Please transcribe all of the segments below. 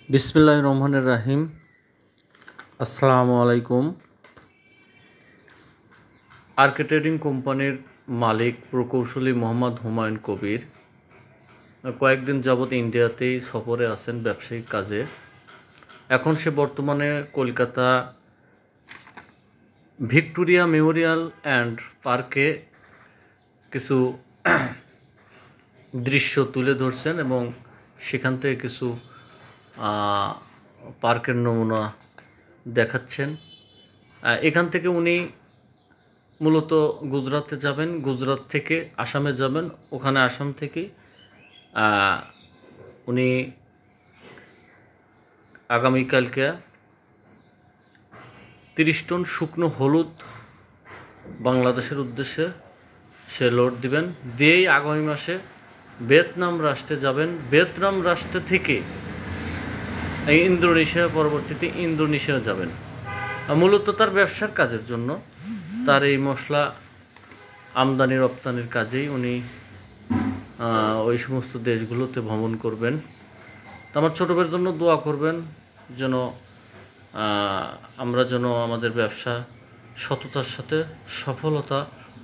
বিসমিল্লাহির রহমানির রাহিম। আসসালামু আলাইকুম। আরকে ট্রেডিং কোম্পানির মালিক প্রকৌশলী মোহাম্মদ হুমায়ুন কবির কয়েকদিন যাবৎ ইন্ডিয়াতেই সফরে আছেন ব্যবসায়িক কাজে। এখন সে বর্তমানে কলকাতা ভিক্টোরিয়া মেমোরিয়াল অ্যান্ড পার্কে কিছু দৃশ্য তুলে ধরছেন এবং সেখান থেকে কিছু পার্কের নমুনা দেখাচ্ছেন। এখান থেকে উনি মূলত গুজরাটে যাবেন, গুজরাট থেকে আসামে যাবেন, ওখানে আসাম থেকে উনি আগামীকালকে 30 টন শুকনো হলুদ বাংলাদেশের উদ্দেশ্যে সে লোড দিবেন, দিয়েই আগামী মাসে ভিয়েতনাম রাষ্ট্রে যাবেন। ভিয়েতনাম রাষ্ট্র থেকে ইন্দোনেশিয়া, পরবর্তীতে ইন্দোনেশিয়া যাবেন। মূলত তার ব্যবসার কাজের জন্য, তার এই মশলা আমদানি রপ্তানির কাজেই উনি ওই সমস্ত দেশগুলোতে ভ্রমণ করবেন। তো আমার ছোটো ভাইয়ের জন্য দোয়া করবেন যেন আমরা যেন আমাদের ব্যবসা সততার সাথে সফলতা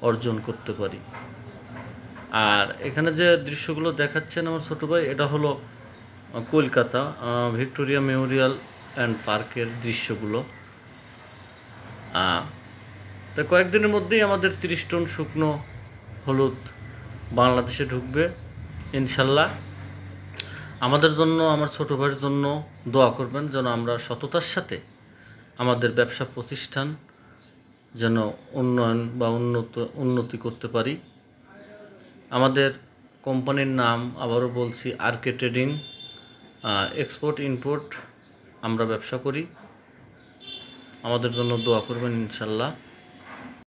অর্জন করতে পারি। আর এখানে যে দৃশ্যগুলো দেখাচ্ছেন আমার ছোটো ভাই, এটা হলো কলকাতা ভিক্টোরিয়া মেমোরিয়াল অ্যান্ড পার্কের দৃশ্যগুলো। তো কয়েকদিনের মধ্যেই আমাদের 30 টন শুকনো হলুদ বাংলাদেশে ঢুকবে ইনশাল্লাহ। আমাদের জন্য, আমার ছোটো ভাইয়ের জন্য দোয়া করবেন যেন আমরা সততার সাথে আমাদের ব্যবসা প্রতিষ্ঠান যেন উন্নয়ন বা উন্নতি করতে পারি। আমাদের কোম্পানির নাম আবারও বলছি, আরকে ট্রেডিং। এক্সপোর্ট ইম্পোর্ট আমরা ব্যবসা করি। আমাদের জন্য দোয়া করবেন ইনশাল্লাহ।